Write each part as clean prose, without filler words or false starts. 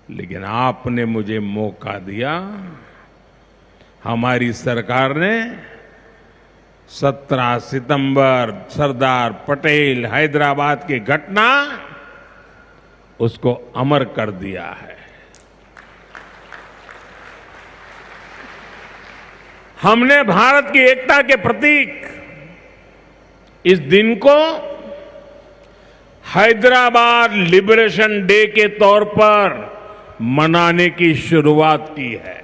लेकिन आपने मुझे मौका दिया। हमारी सरकार ने 17 सितंबर सरदार पटेल हैदराबाद की घटना उसको अमर कर दिया है। हमने भारत की एकता के प्रतीक इस दिन को हैदराबाद लिबरेशन डे के तौर पर मनाने की शुरुआत की है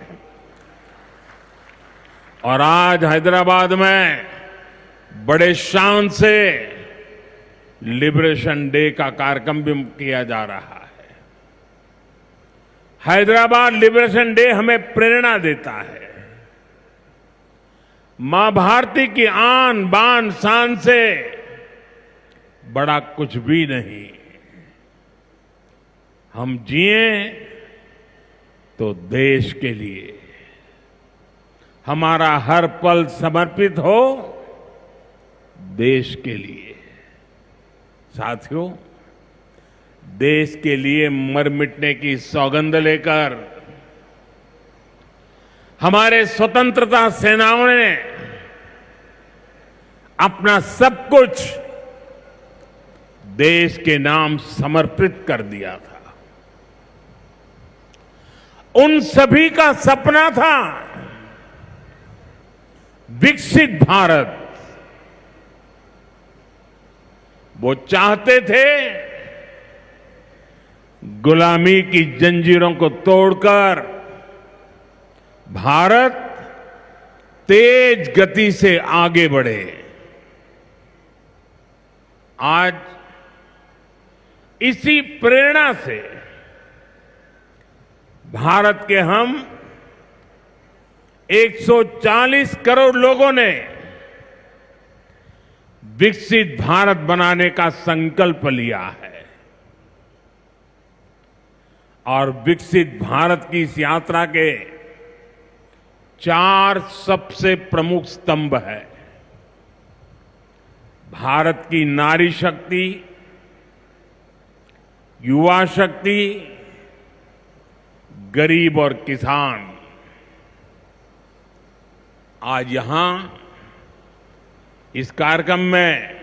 और आज हैदराबाद में बड़े शान से लिबरेशन डे का कार्यक्रम भी किया जा रहा है। हैदराबाद लिबरेशन डे हमें प्रेरणा देता है। मां भारती की आन बान शान से बड़ा कुछ भी नहीं। हम जिए तो देश के लिए, हमारा हर पल समर्पित हो देश के लिए। साथियों, देश के लिए मर मिटने की सौगंध लेकर हमारे स्वतंत्रता सेनाओं ने अपना सब कुछ देश के नाम समर्पित कर दिया था। उन सभी का सपना था विकसित भारत। वो चाहते थे गुलामी की जंजीरों को तोड़कर भारत तेज गति से आगे बढ़े। आज इसी प्रेरणा से भारत के हम 140 करोड़ लोगों ने विकसित भारत बनाने का संकल्प लिया है और विकसित भारत की इस यात्रा के 4 सबसे प्रमुख स्तंभ है। भारत की नारी शक्ति, युवा शक्ति, गरीब और किसान। आज यहां इस कार्यक्रम में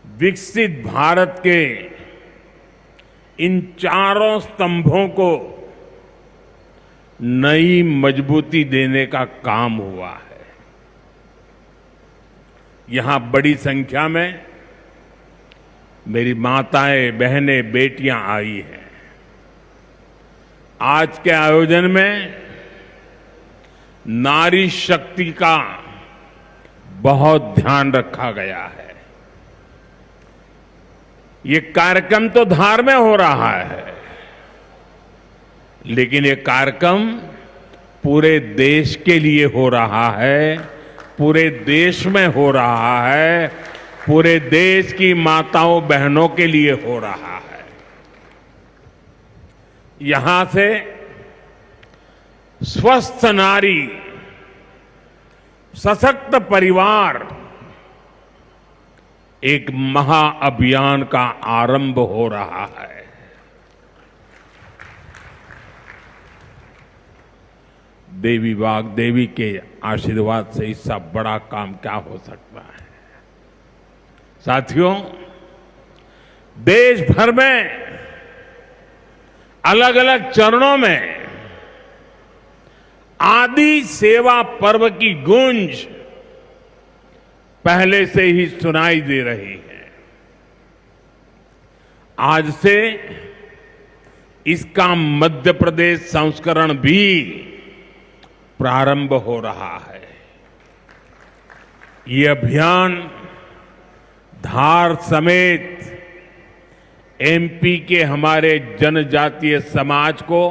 विकसित भारत के इन चारों स्तंभों को नई मजबूती देने का काम हुआ है। यहां बड़ी संख्या में मेरी माताएं, बहनें, बेटियां आई हैं। आज के आयोजन में नारी शक्ति का बहुत ध्यान रखा गया है। ये कार्यक्रम तो धार में हो रहा है, लेकिन ये कार्यक्रम पूरे देश के लिए हो रहा है, पूरे देश में हो रहा है, पूरे देश की माताओं बहनों के लिए हो रहा है। यहां से स्वस्थ नारी, सशक्त परिवार एक महाअभियान का आरंभ हो रहा है। देवी वाग्देवी के आशीर्वाद से इससे बड़ा काम क्या हो सकता है। साथियों, देश भर में अलग अलग चरणों में आदि सेवा पर्व की गूंज पहले से ही सुनाई दे रही है। आज से इसका मध्य प्रदेश संस्करण भी प्रारंभ हो रहा है। ये अभियान धार समेत एमपी के हमारे जनजातीय समाज को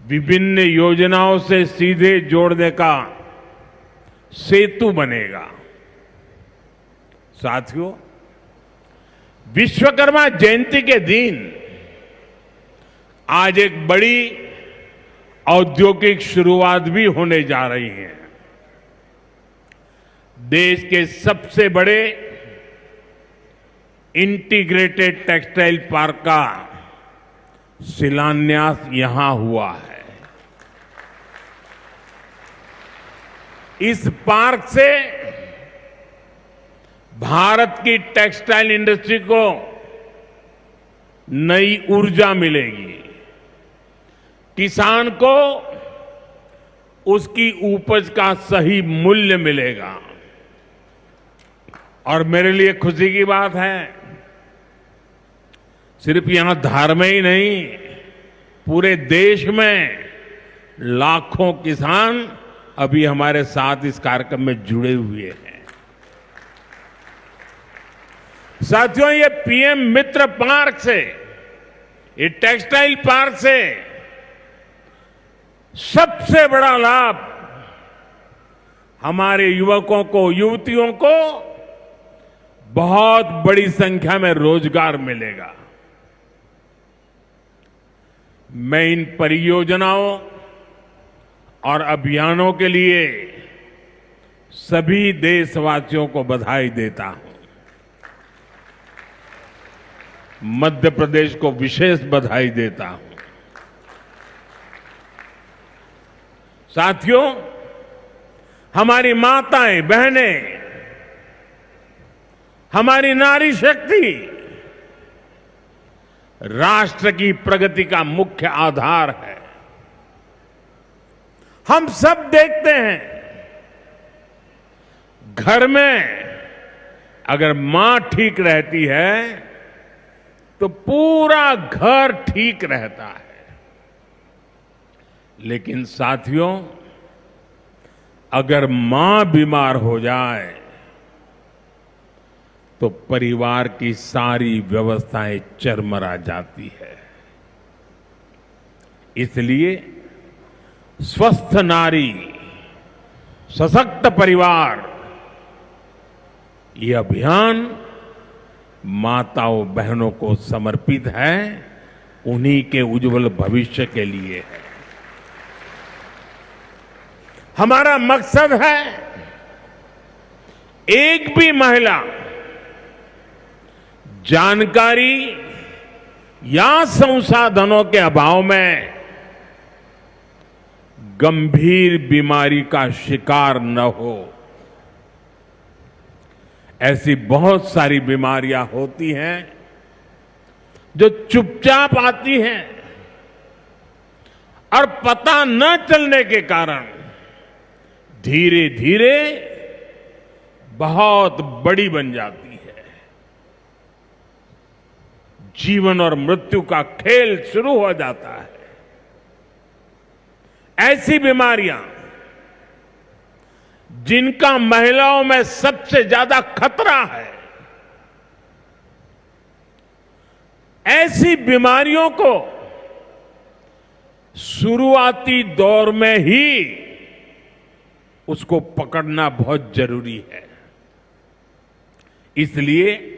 विभिन्न योजनाओं से सीधे जोड़ने का सेतु बनेगा। साथियों, विश्वकर्मा जयंती के दिन आज एक बड़ी औद्योगिक शुरुआत भी होने जा रही है। देश के सबसे बड़े इंटीग्रेटेड टेक्सटाइल पार्क का शिलान्यास यहां हुआ है। इस पार्क से भारत की टेक्सटाइल इंडस्ट्री को नई ऊर्जा मिलेगी, किसान को उसकी उपज का सही मूल्य मिलेगा। और मेरे लिए खुशी की बात है, सिर्फ यहां धार में ही नहीं, पूरे देश में लाखों किसान अभी हमारे साथ इस कार्यक्रम में जुड़े हुए हैं। साथियों, ये पीएम मित्र पार्क से, ये टेक्सटाइल पार्क से सबसे बड़ा लाभ हमारे युवकों को, युवतियों को बहुत बड़ी संख्या में रोजगार मिलेगा। मैं इन परियोजनाओं और अभियानों के लिए सभी देशवासियों को बधाई देता हूं। मध्य प्रदेश को विशेष बधाई देता हूं। साथियों, हमारी माताएं, बहनें, हमारी नारी शक्ति राष्ट्र की प्रगति का मुख्य आधार है। हम सब देखते हैं, घर में अगर मां ठीक रहती है तो पूरा घर ठीक रहता है। लेकिन साथियों, अगर मां बीमार हो जाए तो परिवार की सारी व्यवस्थाएं चरमरा जाती है। इसलिए स्वस्थ नारी, सशक्त परिवार, ये अभियान माताओं बहनों को समर्पित है, उन्हीं के उज्जवल भविष्य के लिए है। हमारा मकसद है एक भी महिला जानकारी या संसाधनों के अभाव में गंभीर बीमारी का शिकार न हो। ऐसी बहुत सारी बीमारियां होती हैं जो चुपचाप आती हैं और पता न चलने के कारण धीरे धीरे बहुत बड़ी बन जाती है। जीवन और मृत्यु का खेल शुरू हो जाता है। ऐसी बीमारियां जिनका महिलाओं में सबसे ज्यादा खतरा है, ऐसी बीमारियों को शुरुआती दौर में ही उसको पकड़ना बहुत जरूरी है। इसलिए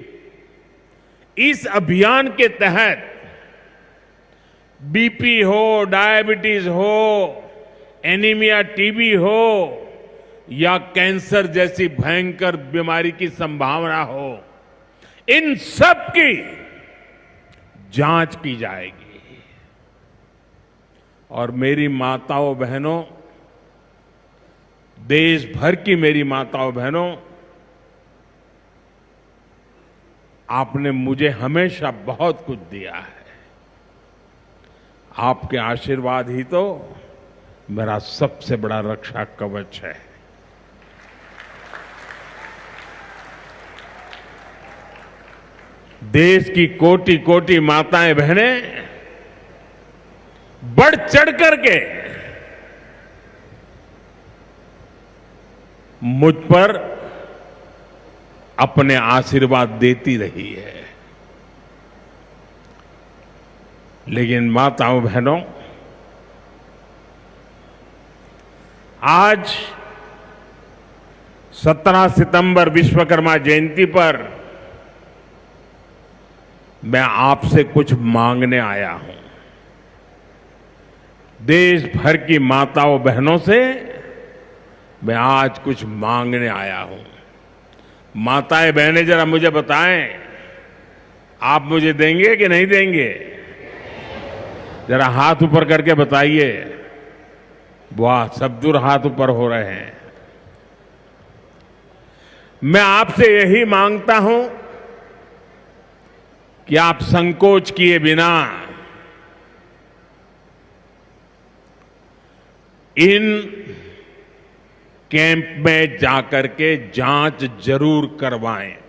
इस अभियान के तहत बीपी हो, डायबिटीज हो, एनीमिया, टीबी हो या कैंसर जैसी भयंकर बीमारी की संभावना हो, इन सब की जांच की जाएगी। और मेरी माताओं बहनों, देश भर की मेरी माताओं बहनों, आपने मुझे हमेशा बहुत कुछ दिया है। आपके आशीर्वाद ही तो मेरा सबसे बड़ा रक्षा कवच है। देश की कोटि कोटि माताएं बहनें बढ़ चढ़ करके मुझ पर अपने आशीर्वाद देती रही है। लेकिन माताओं बहनों, आज 17 सितंबर विश्वकर्मा जयंती पर मैं आपसे कुछ मांगने आया हूं। देश भर की माताओं बहनों से मैं आज कुछ मांगने आया हूं। माताएं बहनें, जरा मुझे बताएं, आप मुझे देंगे कि नहीं देंगे? जरा हाथ ऊपर करके बताइए। वाह, सब दूर हाथ ऊपर हो रहे हैं। मैं आपसे यही मांगता हूं कि आप संकोच किए बिना इन कैंप में जाकर के जांच जरूर करवाएं।